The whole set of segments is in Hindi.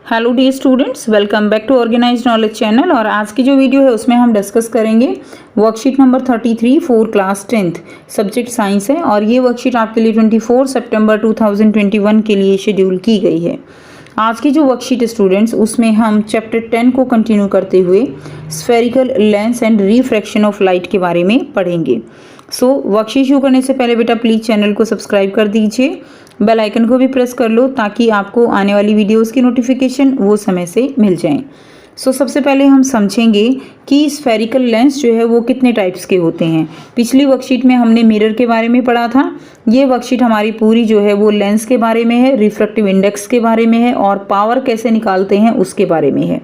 Hello dear students, welcome back to organised knowledge channel. और आज की जो वीडियो है उसमें हम डिस्कस करेंगे worksheet number 33 for class 10th subject science है। और ये वर्कशीट आपके लिए 24 सितंबर 2021 के लिए शेड्यूल की गई है। आज की जो वर्कशीट स्टूडेंट्स उसमें हम चैप्टर 10 को कंटिन्यू करते हुए spherical lens and refraction of light के बारे में पढ़ेंगे। वर्कशीट शुरू करने से पहले बेटा प्लीज़ चैनल को सब्सक्राइब कर दीजिए, बेल आइकन को भी प्रेस कर लो ताकि आपको आने वाली वीडियोस की नोटिफिकेशन वो समय से मिल जाएं। सबसे पहले हम समझेंगे कि स्फेरिकल लेंस जो है वो कितने टाइप्स के होते हैं। पिछली वर्कशीट में हमने मिरर के बारे में पढ़ा था। ये वर्कशीट हमारी पूरी जो है वो लेंस के बारे में है, रिफ्रैक्टिव इंडेक्स के बारे में है और पावर कैसे निकालते हैं उसके बारे में है।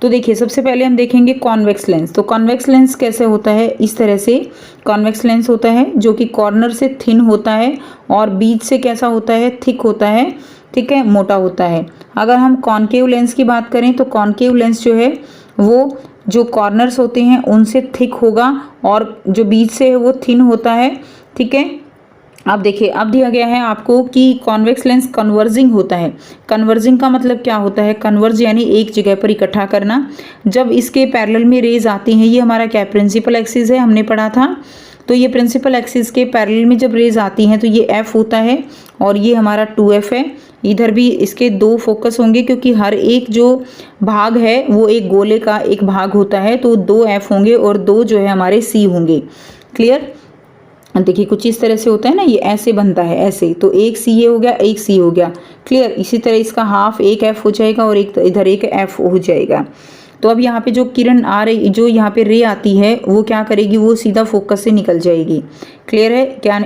तो देखिए, सबसे पहले हम देखेंगे कॉन्वेक्स लेंस। तो कॉन्वेक्स लेंस कैसे होता है, इस तरह से कॉन्वेक्स लेंस होता है जो कि कॉर्नर से थिन होता है और बीच से कैसा होता है, थिक होता है, ठीक है, मोटा होता है। अगर हम कॉनकेव लेंस की बात करें तो कॉनकेव लेंस जो है वो जो कॉर्नर्स होते हैं उनसे थिक होगा और जो बीच से है वो थिन होता है, ठीक है। अब देखिए, अब दिया गया है आपको कि कॉन्वेक्स लेंस कन्वर्जिंग होता है। कन्वर्जिंग का मतलब क्या होता है, कन्वर्ज यानी एक जगह पर इकट्ठा करना। जब इसके पैरेलल में रेज आती हैं, ये हमारा क्या प्रिंसिपल एक्सिस है, हमने पढ़ा था। तो ये प्रिंसिपल एक्सिस के पैरेलल में जब रेज आती हैं तो ये एफ होता है और ये हमारा 2f है। इधर भी इसके दो फोकस होंगे क्योंकि हर एक जो भाग है वो एक गोले का एक भाग होता है, तो 2f होंगे और 2 जो है हमारे c होंगे। क्लियर। देखिए कुछ इस तरह से होता है ना, ये ऐसे बनता है, ऐसे। तो एक सी ये हो गया, एक सी हो गया। क्लियर। इसी तरह इसका हाफ एक एफ हो जाएगा और एक इधर एक एफ हो जाएगा। तो अब यहाँ पे जो किरण आ रही, जो यहाँ पे रे आती है वो क्या करेगी, वो सीधा फोकस से निकल जाएगी। क्लियर है क्या।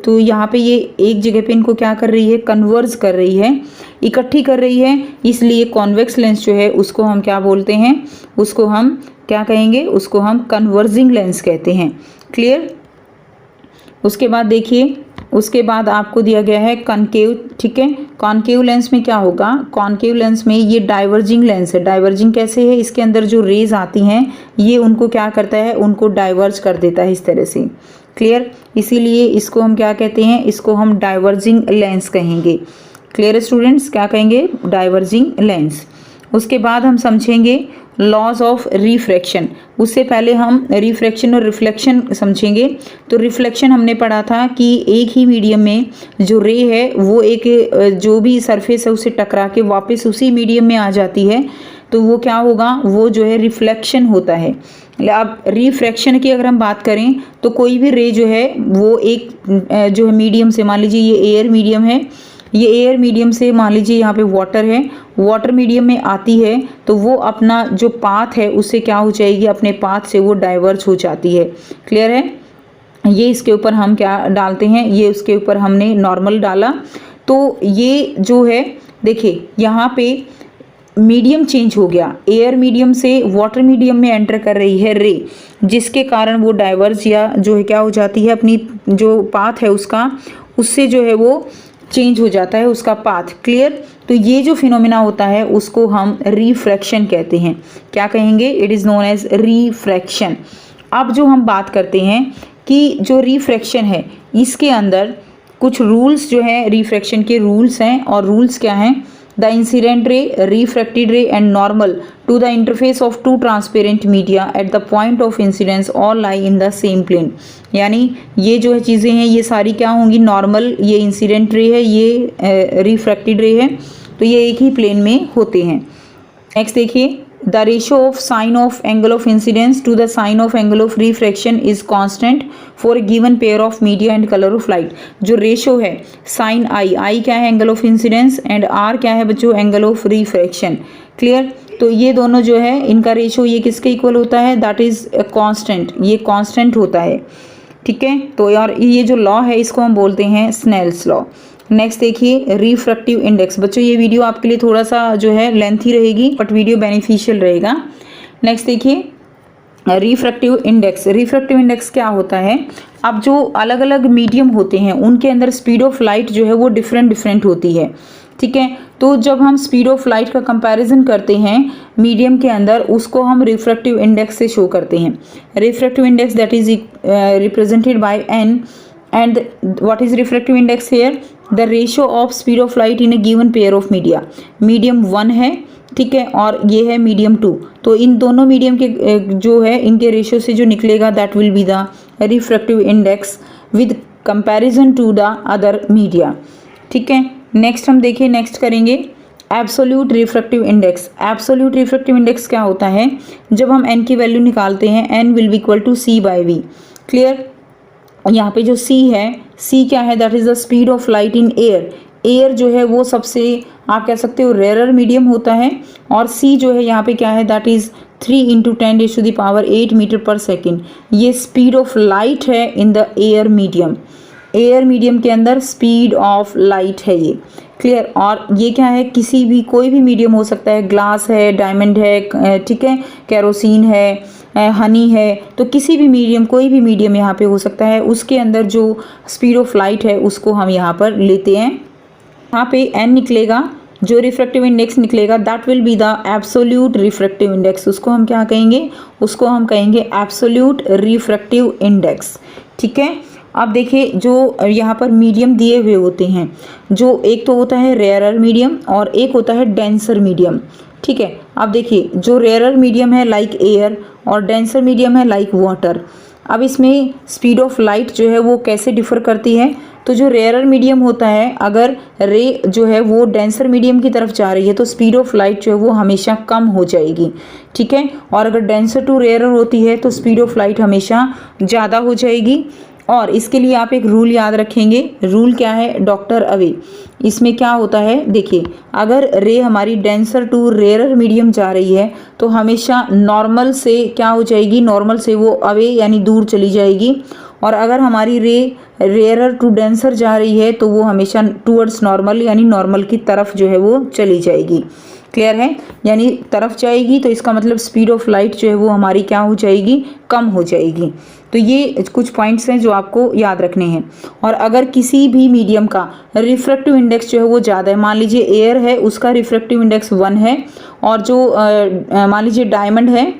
तो यहाँ पे ये एक जगह पे इनको क्या कर रही है, कन्वर्ज कर रही है, इकट्ठी कर रही है। इसलिए कॉन्वेक्स लेंस जो है उसको हम क्या बोलते हैं, उसको हम क्या कहेंगे, उसको हम कन्वर्जिंग लेंस कहते हैं। क्लियर। उसके बाद देखिए, उसके बाद आपको दिया गया है कॉनकेव, ठीक है। कॉनकेव लेंस में क्या होगा, कॉनकेव लेंस में ये डाइवर्जिंग लेंस है। डाइवर्जिंग कैसे है, इसके अंदर जो रेज आती हैं ये उनको क्या करता है, उनको डाइवर्ज कर देता है इस तरह से। क्लियर। इसीलिए इसको हम क्या कहते हैं, इसको हम डाइवर्जिंग लेंस कहेंगे। क्लियर स्टूडेंट्स, क्या कहेंगे, डाइवर्जिंग लेंस। उसके बाद हम समझेंगे लॉज ऑफ रिफ्रैक्शन। उससे पहले हम रिफ्रैक्शन और रिफ्लेक्शन समझेंगे। तो रिफ्लेक्शन हमने पढ़ा था कि एक ही मीडियम में जो रे है वो एक जो भी सरफेस है उससे टकरा के वापस उसी मीडियम में आ जाती है, तो वो क्या होगा, वो जो है रिफ्लेक्शन होता है। अब रिफ्रैक्शन की अगर हम बात करें तो कोई भी रे जो है वो एक जो है मीडियम से, मान लीजिए ये एयर मीडियम है, ये एयर मीडियम से मान लीजिए यहाँ पे वाटर है, वाटर मीडियम में आती है तो वो अपना जो पाथ है उससे क्या हो जाएगी, अपने पाथ से वो डाइवर्ज हो जाती है। क्लियर है। ये इसके ऊपर हम क्या डालते हैं, ये उसके ऊपर हमने नॉर्मल डाला। तो ये जो है देखिए यहाँ पे मीडियम चेंज हो गया, एयर मीडियम से वाटर मीडियम में एंटर कर रही है रे, जिसके कारण वो डाइवर्ज या जो है क्या हो जाती है, अपनी जो पाथ है उसका, उससे जो है वो चेंज हो जाता है उसका पाथ। क्लियर। तो ये जो फिनोमिना होता है उसको हम रिफ्रैक्शन कहते हैं। क्या कहेंगे, it is known as refraction. अब जो हम बात करते हैं कि जो रिफ्रैक्शन है इसके अंदर कुछ रूल्स जो है, रिफ्रैक्शन के रूल्स हैं। और रूल्स क्या हैं, the incident ray, refracted ray and normal to the interface of two transparent media at the point of incidence all lie in the same plane. यानी ये जो है चीज़ें हैं ये सारी क्या होंगी, नॉर्मल, ये इंसिडेंट रे है, ये रिफ्रैक्टेड रे है, तो ये एक ही प्लेन में होते हैं। नेक्स्ट देखिए, the ratio of sine of angle of incidence to the sine of angle of refraction is constant for given pair of media and colour of light. जो रेशो है साइन आई, आई क्या है, angle of incidence, and R क्या है बच्चों, एंगल ऑफ रिफ्रैक्शन। क्लियर। तो ये दोनों जो है इनका रेशो ये किसके इक्वल होता है, दैट इज कांस्टेंट, ये कांस्टेंट होता है। ठीक है। तो यार ये जो लॉ है इसको हम बोलते हैं स्नेल्स लॉ। नेक्स्ट देखिए, रिफ्रैक्टिव इंडेक्स। बच्चों ये वीडियो आपके लिए थोड़ा सा जो है लेंथी रहेगी बट वीडियो बेनिफिशियल रहेगा। नेक्स्ट देखिए, रिफ्रैक्टिव इंडेक्स। रिफ्रैक्टिव इंडेक्स क्या होता है, अब जो अलग अलग मीडियम होते हैं उनके अंदर स्पीड ऑफ लाइट जो है वो डिफरेंट होती है। ठीक है। तो जब हम स्पीड ऑफ लाइट का कंपैरिजन करते हैं मीडियम के अंदर, उसको हम रिफ्रैक्टिव इंडेक्स से शो करते हैं। Refractive index that is represented by n, and what is refractive index here, the ratio of speed of light in A given pair of media, medium 1 है, ठीक है, और ये है मीडियम 2, तो इन दोनों मीडियम के जो है इनके रेशियो से जो निकलेगा that will be the refractive index with comparison to the other media, ठीक है। नेक्स्ट हम देखिए, नेक्स्ट करेंगे absolute refractive index. Absolute refractive index क्या होता है, जब हम n की वैल्यू निकालते हैं n will be equal to c by V, clear. यहाँ पे जो c है, c क्या है, that is the speed of light in air. Air जो है वो सबसे आप कह सकते हो रेयरर मीडियम होता है, और c जो है यहाँ पे क्या है, दैट इज 3 × 10⁸ मीटर पर सेकेंड। ये स्पीड ऑफ लाइट है in the air medium, air medium के अंदर स्पीड ऑफ लाइट है ये, क्लियर। और ये क्या है, किसी भी कोई भी मीडियम हो सकता है, ग्लास है, डायमंड है, ठीक है, केरोसिन है, हनी है, तो किसी भी मीडियम, कोई भी मीडियम यहाँ पे हो सकता है, उसके अंदर जो स्पीड ऑफ लाइट है उसको हम यहाँ पर लेते हैं। यहाँ पे n निकलेगा, जो रिफ्रैक्टिव इंडेक्स निकलेगा that will be the absolute refractive index. उसको हम क्या कहेंगे, उसको हम कहेंगे एब्सोल्यूट रिफ्रैक्टिव इंडेक्स, ठीक है। अब देखिए, जो यहाँ पर मीडियम दिए हुए होते हैं, जो एक तो होता है रेयरर मीडियम और एक होता है डेंसर मीडियम, ठीक है। अब देखिए, जो रेयरर मीडियम है लाइक एयर और डेंसर मीडियम है लाइक वाटर। अब इसमें स्पीड ऑफ लाइट जो है वो कैसे डिफ़र करती है, तो जो रेयरर मीडियम होता है, अगर रे जो है वो डेंसर मीडियम की तरफ जा रही है तो स्पीड ऑफ लाइट जो है वो हमेशा कम हो जाएगी, ठीक है। और अगर डेंसर टू रेयरर होती है तो स्पीड ऑफ लाइट हमेशा ज़्यादा हो जाएगी। और इसके लिए आप एक रूल याद रखेंगे, रूल क्या है, डॉक्टर अवे। इसमें क्या होता है, देखिए, अगर रे हमारी डेंसर टू रेयरर मीडियम जा रही है तो हमेशा नॉर्मल से क्या हो जाएगी, नॉर्मल से वो अवे यानी दूर चली जाएगी। और अगर हमारी रे रेयरर टू डेंसर जा रही है तो वो हमेशा टूवर्ड्स नॉर्मल यानी नॉर्मल की तरफ जो है वो चली जाएगी, क्लियर है, यानी तरफ जाएगी, तो इसका मतलब स्पीड ऑफ लाइट जो है वो हमारी क्या हो जाएगी, कम हो जाएगी। तो ये कुछ पॉइंट्स हैं जो आपको याद रखने हैं। और अगर किसी भी मीडियम का रिफ्रैक्टिव इंडेक्स जो है वो ज़्यादा है, मान लीजिए एयर है, उसका रिफ्रैक्टिव इंडेक्स 1 है, और जो मान लीजिए डायमंड है,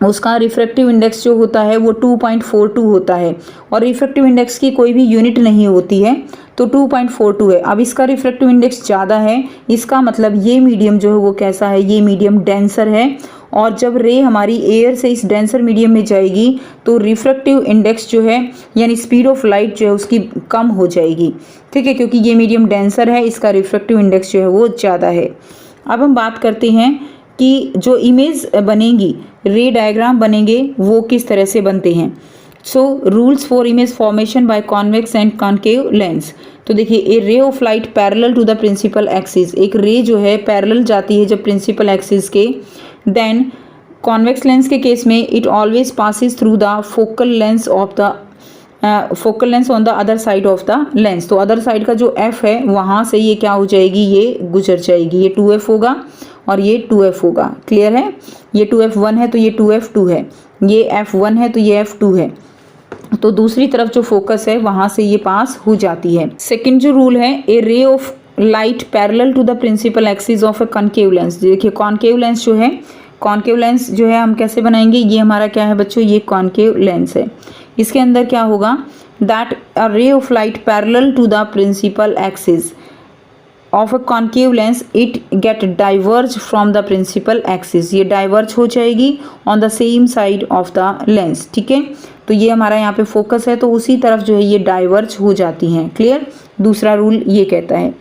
उसका रिफ्रैक्टिव इंडेक्स जो होता है वो 2.42 होता है, और रिफ्रैक्टिव इंडेक्स की कोई भी यूनिट नहीं होती है, तो 2.42 है। अब इसका रिफ्रैक्टिव इंडेक्स ज़्यादा है, इसका मतलब ये मीडियम जो है वो कैसा है, ये मीडियम डेंसर है। और जब रे हमारी एयर से इस डेंसर मीडियम में जाएगी तो रिफ्रैक्टिव इंडेक्स जो है यानी स्पीड ऑफ लाइट जो है उसकी कम हो जाएगी, ठीक है, क्योंकि ये मीडियम डेंसर है, इसका रिफ्रैक्टिव इंडेक्स जो है वो ज़्यादा है। अब हम बात करते हैं कि जो इमेज बनेगी, रे डायग्राम बनेंगे, वो किस तरह से बनते हैं। So rules for image formation by convex and concave lens. तो देखिए, a ray of light parallel to the principal axis, एक रे जो है पैरेलल जाती है जब प्रिंसिपल एक्सिस के। देन कॉन्वेक्स लेंस के केस में it always passes through the focal lens of the focal lens on the other side of the lens. तो अदर साइड का जो एफ है वहाँ से ये क्या हो जाएगी, ये गुजर जाएगी, ये 2f होगा और ये 2f होगा, क्लियर है। ये 2f1 है तो ये 2f2 है, ये f1 है तो ये f2 है, तो दूसरी तरफ जो फोकस है वहाँ से ये पास हो जाती है। सेकंड जो रूल है, a ray of light parallel to the principal axis of a concave lens. देखिए, कॉन्केव लेंस जो है, कॉन्केव लेंस जो है हम कैसे बनाएंगे, ये हमारा क्या है बच्चों, ये कॉन्केव लेंस है। इसके अंदर क्या होगा, that a ray of light parallel to the principal axis of a concave lens it get diverge from the principal axis, ये डाइवर्ज हो जाएगी on the same side of the lens, ठीक है। तो ये हमारा यहाँ पे फोकस है तो उसी तरफ जो है ये डाइवर्ज हो जाती हैं, क्लियर। दूसरा रूल ये कहता है।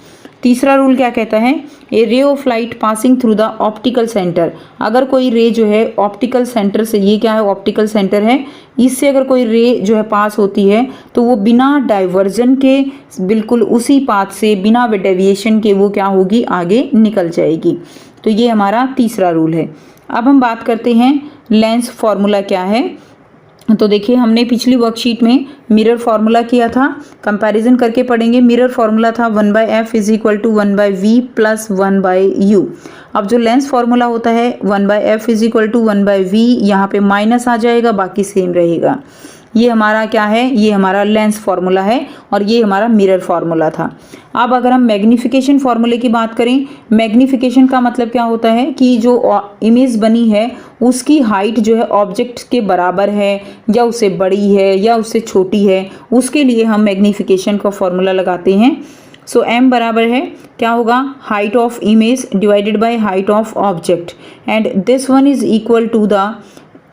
तीसरा रूल क्या कहता है, a ray of light passing through the optical centre. अगर कोई रे जो है ऑप्टिकल सेंटर से, ये क्या है, ऑप्टिकल सेंटर है, इससे अगर कोई रे जो है पास होती है तो वो बिना डाइवर्जन के बिल्कुल उसी पाथ से, बिना डेविएशन के वो क्या होगी, आगे निकल जाएगी। तो ये हमारा तीसरा रूल है। अब हम बात करते हैं लेंस फार्मूला क्या है। तो देखिए, हमने पिछली वर्कशीट में मिरर फार्मूला किया था, कंपैरिजन करके पढ़ेंगे। मिरर फार्मूला था 1/f = 1/v + 1/u। अब जो लेंस फार्मूला होता है 1/f = 1/v, यहाँ पे माइनस आ जाएगा, बाकी सेम रहेगा। ये हमारा क्या है, ये हमारा लेंस फार्मूला है और ये हमारा मिरर फार्मूला था। अब अगर हम मैग्नीफिकेशन फार्मूले की बात करें, मैग्नीफिकेशन का मतलब क्या होता है कि जो इमेज बनी है उसकी हाइट जो है ऑब्जेक्ट के बराबर है या उससे बड़ी है या उससे छोटी है, उसके लिए हम मैग्नीफिकेशन का फार्मूला लगाते हैं। सो m बराबर है क्या होगा, height of image divided by height of object, and this one is equal to the,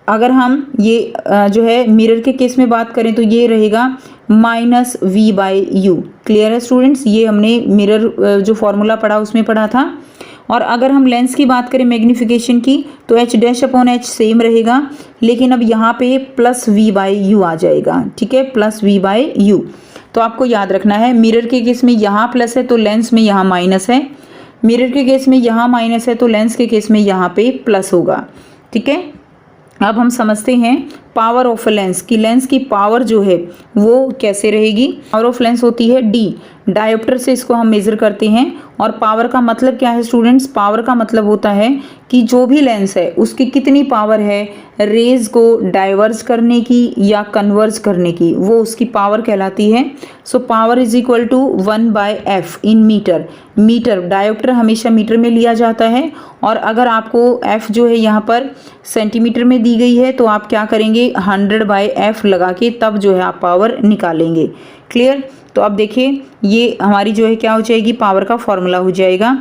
अगर हम ये जो है मिरर के केस में बात करें तो ये रहेगा -v/u। क्लियर है स्टूडेंट्स, ये हमने मिरर जो फॉर्मूला पढ़ा उसमें पढ़ा था। और अगर हम लेंस की बात करें मैग्नीफिकेशन की तो h'/h सेम रहेगा, लेकिन अब यहाँ पे +v/u आ जाएगा। ठीक है, +v/u। तो आपको याद रखना है, मिरर के केस में यहाँ प्लस है तो लेंस में यहाँ माइनस है, मिरर के केस में यहाँ माइनस है तो लेंस के केस में यहाँ पे प्लस होगा। ठीक है, अब हम समझते हैं पावर ऑफ लेंस की, लेंस की पावर जो है वो कैसे रहेगी। पावर ऑफ लेंस होती है d, डायोप्टर से इसको हम मेज़र करते हैं। और पावर का मतलब क्या है स्टूडेंट्स, पावर का मतलब होता है कि जो भी लेंस है उसकी कितनी पावर है रेज को डाइवर्ज करने की या कन्वर्ज करने की, वो उसकी पावर कहलाती है। So power is equal to 1/f in metre. Metre, dioptre हमेशा मीटर में लिया जाता है, और अगर आपको f जो है यहाँ पर सेंटीमीटर में दी गई है तो आप क्या करेंगे, 100/f लगा के तब जो है आप पावर निकालेंगे। क्लियर, तो अब देखिए ये हमारी जो है क्या हो जाएगी, पावर का फॉर्मूला हो जाएगा।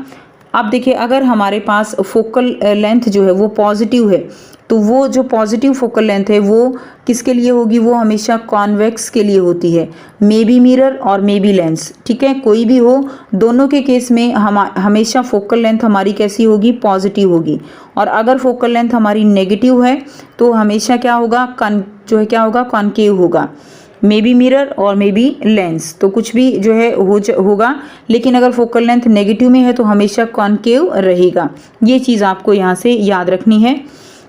अब देखिए अगर हमारे पास फोकल लेंथ जो है वो पॉजिटिव है तो वो जो पॉजिटिव फोकल लेंथ है वो किसके लिए होगी, वो हमेशा कॉन्वेक्स के लिए होती है, मे बी मिरर और मे बी लेंस। ठीक है, कोई भी हो, दोनों के केस में हमेशा फोकल लेंथ हमारी कैसी होगी, पॉजिटिव होगी। और अगर फोकल लेंथ हमारी नेगेटिव है तो हमेशा क्या होगा, जो है क्या होगा, कॉनकेव होगा, मे बी मिरर और मे बी लेंस, तो कुछ भी जो है होगा। लेकिन अगर फोकल लेंथ नेगेटिव में है तो हमेशा कॉनकेव रहेगा। ये चीज़ आपको यहाँ से याद रखनी है।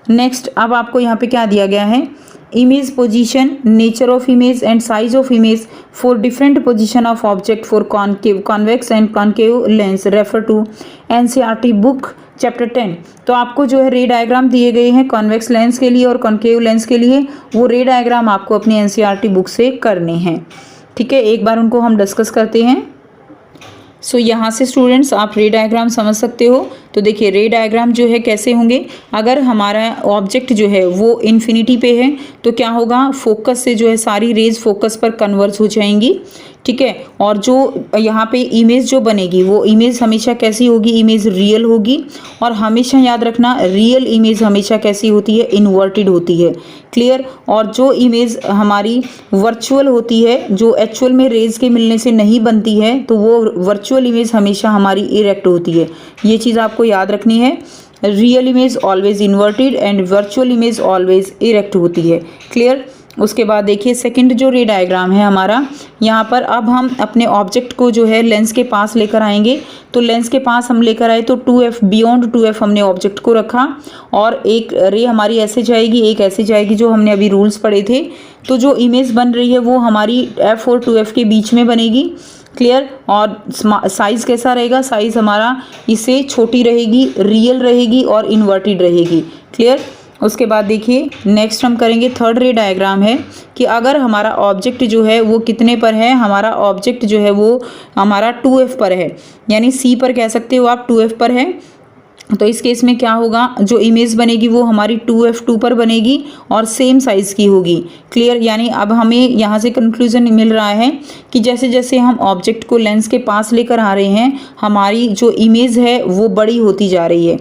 नेक्स्ट, अब आपको यहाँ पे क्या दिया गया है, image position, nature of image and size of image for different position of object for convex and concave lens, refer to NCERT book chapter 10। तो आपको जो है रे डायग्राम दिए गए हैं कॉन्वेक्स लेंस के लिए और कॉनकेव लेंस के लिए, वो रे डायग्राम आपको अपनी NCERT बुक से करने हैं। ठीक है, एक बार उनको हम डिस्कस करते हैं। सो यहाँ से स्टूडेंट्स आप रे डायग्राम समझ सकते हो। तो देखिए रे डायग्राम जो है कैसे होंगे, अगर हमारा ऑब्जेक्ट जो है वो इन्फिनिटी पे है तो क्या होगा, फोकस से जो है सारी रेज फोकस पर कन्वर्ज हो जाएंगी। ठीक है, और जो यहाँ पे इमेज जो बनेगी वो इमेज हमेशा कैसी होगी, इमेज रियल होगी। और हमेशा याद रखना, रियल इमेज हमेशा कैसी होती है, इन्वर्टेड होती है। क्लियर, और जो इमेज हमारी वर्चुअल होती है, जो एक्चुअल में रेज के मिलने से नहीं बनती है, तो वो वर्चुअल इमेज हमेशा हमारी इरेक्ट होती है। ये चीज़ आपको याद रखनी है, real image always inverted and virtual image always erect होती है। क्लियर, उसके बाद देखिए सेकंड जो रे डायग्राम है हमारा, यहाँ पर अब हम अपने ऑब्जेक्ट को जो है लेंस के पास लेकर आएंगे। तो लेंस के पास हम लेकर आए तो 2f, बियॉन्ड 2f हमने ऑब्जेक्ट को रखा, और एक रे हमारी ऐसे जाएगी, एक ऐसे जाएगी, जो हमने अभी रूल्स पढ़े थे। तो जो इमेज बन रही है वो हमारी f और 2f के बीच में बनेगी। क्लियर, और साइज़ कैसा रहेगा, साइज़ हमारा इससे छोटी रहेगी, रियल रहेगी और इन्वर्टेड रहेगी। क्लियर, उसके बाद देखिए नेक्स्ट हम करेंगे थर्ड रे डायग्राम है कि अगर हमारा ऑब्जेक्ट जो है वो कितने पर है, हमारा ऑब्जेक्ट जो है वो हमारा 2f पर है, यानी C पर कह सकते हो आप, 2f पर है। तो इस केस में क्या होगा, जो इमेज बनेगी वो हमारी 2f2 पर बनेगी और सेम साइज़ की होगी। क्लियर, यानी अब हमें यहाँ से कंक्लूजन मिल रहा है कि जैसे जैसे हम ऑब्जेक्ट को लेंस के पास लेकर आ रहे हैं, हमारी जो इमेज है वो बड़ी होती जा रही है।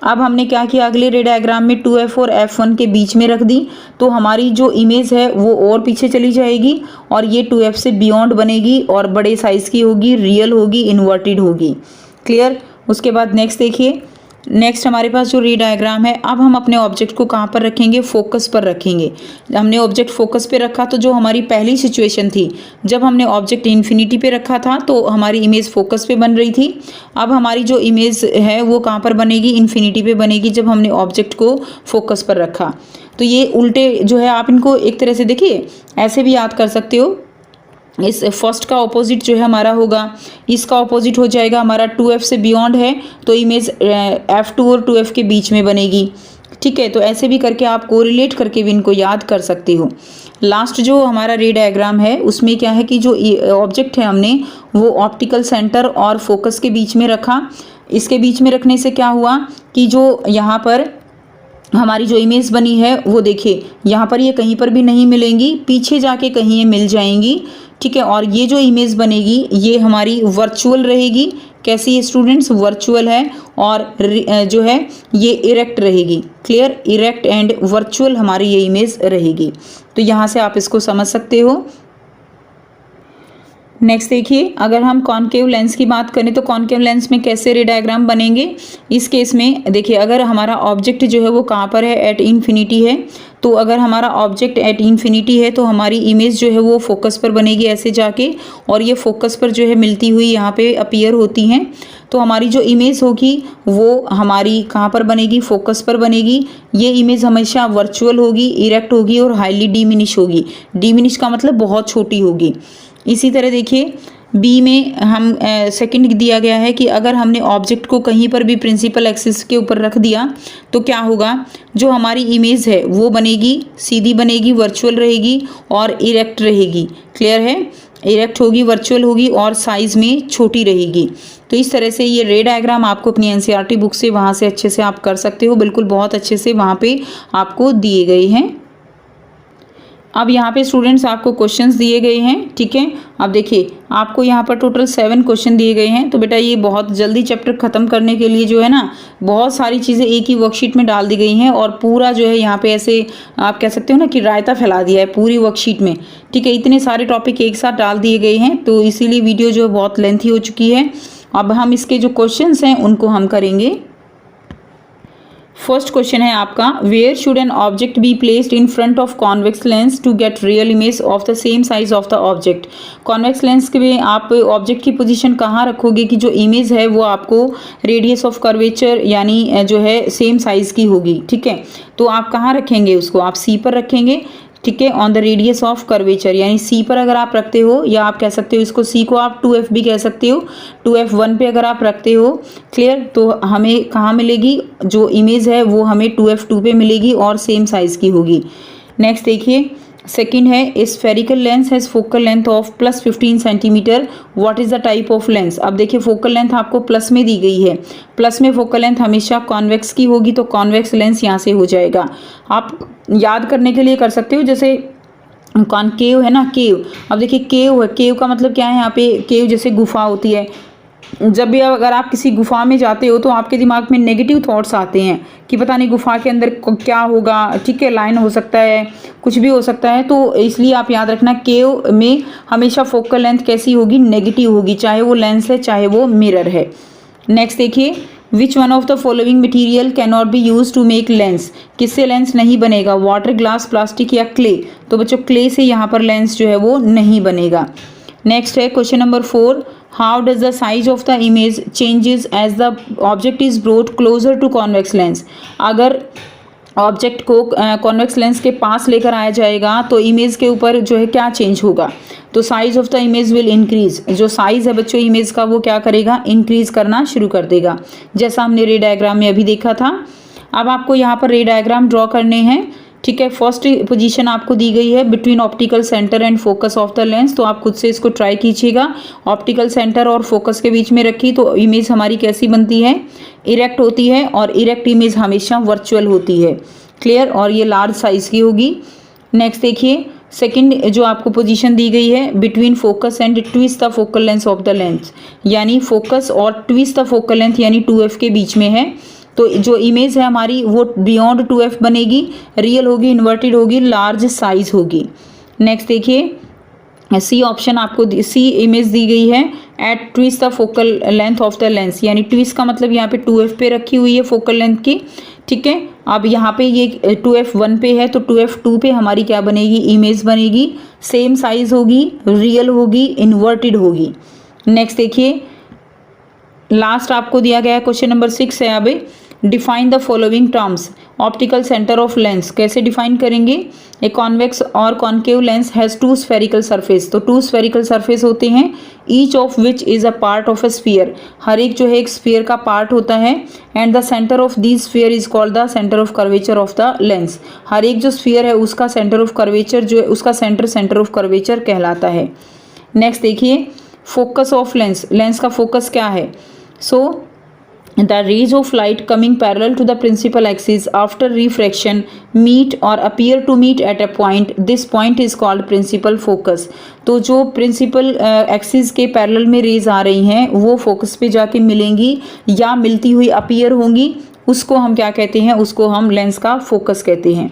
अब हमने क्या किया, अगले रे डायग्राम में 2f और f1 के बीच में रख दी, तो हमारी जो इमेज है वो और पीछे चली जाएगी और ये 2f से बियॉन्ड बनेगी और बड़े साइज़ की होगी, रियल होगी, इन्वर्टेड होगी। क्लियर, उसके बाद नेक्स्ट देखिए, नेक्स्ट हमारे पास जो रे डायग्राम है, अब हम अपने ऑब्जेक्ट को कहाँ पर रखेंगे, फोकस पर रखेंगे। हमने ऑब्जेक्ट फोकस पे रखा तो जो हमारी पहली सिचुएशन थी, जब हमने ऑब्जेक्ट इन्फिनिटी पे रखा था तो हमारी इमेज फोकस पे बन रही थी। अब हमारी जो इमेज है वो कहाँ पर बनेगी, इन्फिनिटी पे बनेगी, जब हमने ऑब्जेक्ट को फोकस पर रखा। तो ये उल्टे जो है, आप इनको एक तरह से देखिए ऐसे भी याद कर सकते हो। इस फर्स्ट का ऑपोजिट जो है हमारा होगा, इसका ऑपोजिट हो जाएगा हमारा 2f से बियॉन्ड है तो इमेज f2 और 2f के बीच में बनेगी। ठीक है, तो ऐसे भी करके आप कोरिलेट करके भी इनको याद कर सकते हो। लास्ट जो हमारा रे डायग्राम है उसमें क्या है कि जो ऑब्जेक्ट है हमने वो ऑप्टिकल सेंटर और फोकस के बीच में रखा। इसके बीच में रखने से क्या हुआ कि जो यहाँ पर हमारी जो इमेज बनी है वो देखिए यहाँ पर ये कहीं पर भी नहीं मिलेंगी, पीछे जाके कहीं ये मिल जाएंगी। ठीक है। और ये जो इमेज बनेगी ये हमारी वर्चुअल रहेगी। कैसी है स्टूडेंट्स? वर्चुअल है। और जो है ये इरेक्ट रहेगी। क्लियर? इरेक्ट एंड वर्चुअल हमारी ये इमेज रहेगी। तो यहाँ से आप इसको समझ सकते हो। नेक्स्ट देखिए, अगर हम कॉनकेव लेंस की बात करें तो कॉनकेव लेंस में कैसे रे डायग्राम बनेंगे। इस केस में देखिए, अगर हमारा ऑब्जेक्ट जो है वो कहाँ पर है? एट इन्फिनिटी है। तो अगर हमारा ऑब्जेक्ट एट इन्फिनिटी है तो हमारी इमेज जो है वो फोकस पर बनेगी ऐसे जाके, और ये फोकस पर जो है मिलती हुई यहाँ पे अपीयर होती हैं। तो हमारी जो इमेज होगी वो हमारी कहाँ पर बनेगी? फोकस पर बनेगी। ये इमेज हमेशा वर्चुअल होगी, इरेक्ट होगी और हाईली डिमिनिश होगी। डिमिनिश का मतलब बहुत छोटी होगी। इसी तरह देखिए, बी में हम सेकंड दिया गया है कि अगर हमने ऑब्जेक्ट को कहीं पर भी प्रिंसिपल एक्सिस के ऊपर रख दिया तो क्या होगा? जो हमारी इमेज है वो बनेगी, सीधी बनेगी, वर्चुअल रहेगी और इरेक्ट रहेगी। क्लियर है? इरेक्ट होगी, वर्चुअल होगी और साइज में छोटी रहेगी। तो इस तरह से ये रे डायग्राम आपको अपनी एनसीईआरटी बुक से वहाँ से अच्छे से आप कर सकते हो। बिल्कुल बहुत अच्छे से वहाँ पे आपको दिए गए हैं। अब यहाँ पे स्टूडेंट्स आपको क्वेश्चंस दिए गए हैं। ठीक है, अब देखिए आपको यहाँ पर टोटल 7 क्वेश्चन दिए गए हैं। तो बेटा ये बहुत जल्दी चैप्टर ख़त्म करने के लिए जो है ना, बहुत सारी चीज़ें एक ही वर्कशीट में डाल दी गई हैं और पूरा जो है यहाँ पे ऐसे आप कह सकते हो ना कि रायता फैला दिया है पूरी वर्कशीट में। ठीक है, इतने सारे टॉपिक एक साथ डाल दिए गए हैं तो इसीलिए वीडियो जो है बहुत लेंथी हो चुकी है। अब हम इसके जो क्वेश्चंस हैं उनको हम करेंगे। फर्स्ट क्वेश्चन है आपका, where should an object be placed in front of convex lens to get real image of the same size of the object. Convex lens के में आप ऑब्जेक्ट की पोजीशन कहाँ रखोगे कि जो इमेज है वो आपको रेडियस ऑफ कर्वेचर यानी जो है सेम साइज की होगी। ठीक है, तो आप कहाँ रखेंगे उसको? आप सी पर रखेंगे। ठीक है, on the radius of curvature यानी सी पर अगर आप रखते हो, या आप कह सकते हो इसको सी को आप 2f भी कह सकते हो। 2f1 पे अगर आप रखते हो, क्लियर, तो हमें कहाँ मिलेगी? जो इमेज है वो हमें 2f2 पे मिलेगी और सेम साइज की होगी। नेक्स्ट देखिए, सेकंड है, spherical lens has focal length of +15 centimetre, what is the type of lens. अब देखिए फोकल लेंथ आपको प्लस में दी गई है, प्लस में फोकल लेंथ हमेशा कॉन्वेक्स की होगी तो कॉन्वेक्स लेंस यहाँ से हो जाएगा। आप याद करने के लिए कर सकते हो, जैसे कॉनकेव है ना, केव। अब देखिए केव है, केव का मतलब क्या है? यहाँ पे केव जैसे गुफा होती है। जब भी अगर आप किसी गुफा में जाते हो तो आपके दिमाग में नेगेटिव थॉट्स आते हैं कि पता नहीं गुफा के अंदर क्या होगा। ठीक है, लाइन हो सकता है, कुछ भी हो सकता है। तो इसलिए आप याद रखना केव में हमेशा फोकल लेंथ कैसी होगी? नेगेटिव होगी, चाहे वो लेंस है चाहे वो मिरर है। नेक्स्ट देखिए, which one of the following material can not be use to make lens. किससे लेंस नहीं बनेगा? वाटर, ग्लास, प्लास्टिक या क्ले। तो बच्चों क्ले से यहाँ पर लेंस जो है वो नहीं बनेगा। नेक्स्ट है question number 4, how does the size of the image changes as the object is brought closer to convex lens. अगर ऑब्जेक्ट को कॉन्वेक्स लेंस के पास लेकर आया जाएगा तो इमेज के ऊपर जो है क्या चेंज होगा? तो size of the image will increase. जो साइज है बच्चों इमेज का वो क्या करेगा? इंक्रीज करना शुरू कर देगा, जैसा हमने रे डायग्राम में अभी देखा था। अब आपको यहाँ पर रे डायग्राम ड्रॉ करने हैं। ठीक है, फर्स्ट पोजीशन आपको दी गई है between optical centre and focus of the lens. तो आप खुद से इसको ट्राई कीजिएगा। ऑप्टिकल सेंटर और फोकस के बीच में रखी तो इमेज हमारी कैसी बनती है? इरेक्ट होती है, और इरेक्ट इमेज हमेशा वर्चुअल होती है। क्लियर, और ये लार्ज साइज की होगी। नेक्स्ट देखिए, सेकंड जो आपको पोजीशन दी गई है between focus and twist the focal length of the lens, यानी फोकस और ट्विस्ट द फोकल लेंथ यानी 2f के बीच में है। तो जो इमेज है हमारी वो बियॉन्ड 2f बनेगी, रियल होगी, इन्वर्टेड होगी, लार्ज साइज होगी। नेक्स्ट देखिए, सी ऑप्शन आपको सी इमेज दी गई है at twice the focal length of the lens, यानी ट्विस्ट का मतलब यहाँ पे 2f पे रखी हुई है फोकल लेंथ की। ठीक है, अब यहाँ पे ये 2f1 पे है तो 2f2 पे हमारी क्या बनेगी? इमेज बनेगी, सेम साइज होगी, रियल होगी, इन्वर्टेड होगी। नेक्स्ट देखिए, लास्ट आपको दिया गया है क्वेश्चन नंबर 6 है। अब define the following terms. Optical centre of lens कैसे डिफाइन करेंगे? ए कॉन्वेक्स और concave lens has 2 spherical surface. तो 2 स्फेरिकल सरफेस होते हैं, each of which is a part of a sphere. हर एक जो है एक स्फीयर का पार्ट होता है। And the centre of this sphere is called the centre of curvature of the lens. हर एक जो स्फीयर है उसका सेंटर ऑफ कर्वेचर जो है उसका सेंटर ऑफ कर्वेचर कहलाता है। नेक्स्ट देखिए, फोकस ऑफ लेंस। लेंस का फोकस क्या है? सो the rays of light coming parallel to the principal axis after refraction meet or appear to meet at a point. This point is called principal focus. तो जो प्रिंसिपल एक्सिस के पैरेलल में रेज आ रही हैं वो फोकस पे जाके मिलेंगी या मिलती हुई अपीयर होंगी, उसको हम क्या कहते हैं, उसको हम लेंस का फोकस कहते हैं।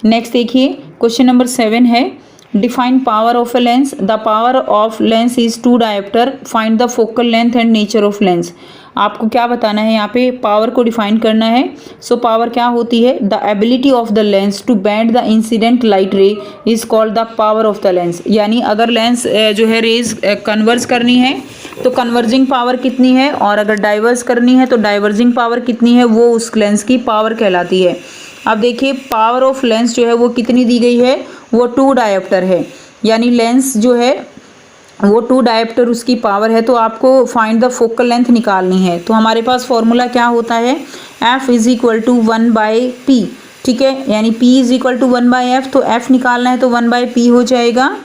नेक्स्ट देखिए क्वेश्चन नंबर 7 है, define power of a lens. The power of lens is 2 dioptre, find the focal length and nature of lens. आपको क्या बताना है, यहाँ पे पावर को डिफाइन करना है। सो पावर क्या होती है, the ability of the lens to bend the incident light ray is called the power of the lens. यानी अगर लेंस जो है रेज कन्वर्स करनी है तो कन्वर्जिंग पावर कितनी है, और अगर डाइवर्स करनी है तो डाइवर्जिंग पावर कितनी है, वो उस लेंस की पावर कहलाती है। अब देखिए पावर ऑफ लेंस जो है वो कितनी दी गई है, वो 2 डायोप्टर है, यानी लेंस जो है वो 2 डायोप्टर उसकी पावर है। तो आपको फाइंड द फोकल लेंथ निकालनी है। तो हमारे पास फॉर्मूला क्या होता है, F is equal to 1/P, ठीक है, यानी P is equal to 1/F। तो F निकालना है तो 1/P हो जाएगा,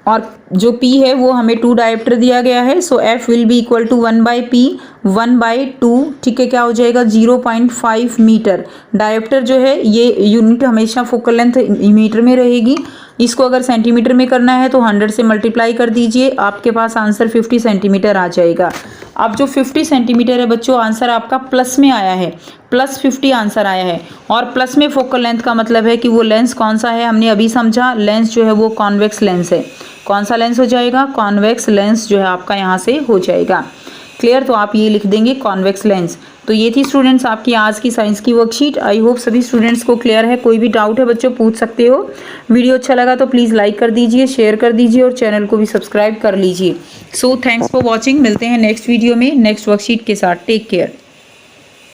और जो P है वो हमें 2 डायोप्टर दिया गया है। So F will be equal to 1/P 1/2, ठीक है, क्या हो जाएगा 0.5 मीटर। डायोप्टर जो है ये यूनिट हमेशा फोकल लेंथ मीटर में रहेगी। इसको अगर सेंटीमीटर में करना है तो 100 से मल्टीप्लाई कर दीजिए, आपके पास आंसर 50 सेंटीमीटर आ जाएगा। अब जो 50 सेंटीमीटर है बच्चों, आंसर आपका प्लस में आया है, +50 आंसर आया है। और प्लस में फोकल लेंथ का मतलब है कि वो लेंस कौन सा है, हमने अभी समझा, लेंस जो है वो कॉन्वेक्स लेंस है। कौन सा लेंस हो जाएगा, कॉन्वेक्स लेंस जो है आपका यहाँ से हो जाएगा। क्लियर, तो आप ये लिख देंगे कॉन्वेक्स लेंस। तो ये थी स्टूडेंट्स आपकी आज की साइंस की वर्कशीट। आई होप सभी स्टूडेंट्स को क्लियर है। कोई भी डाउट है बच्चों पूछ सकते हो। वीडियो अच्छा लगा तो प्लीज़ लाइक कर दीजिए, शेयर कर दीजिए और चैनल को भी सब्सक्राइब कर लीजिए। So thanks for watching. मिलते हैं नेक्स्ट वीडियो में नेक्स्ट वर्कशीट के साथ। Take care.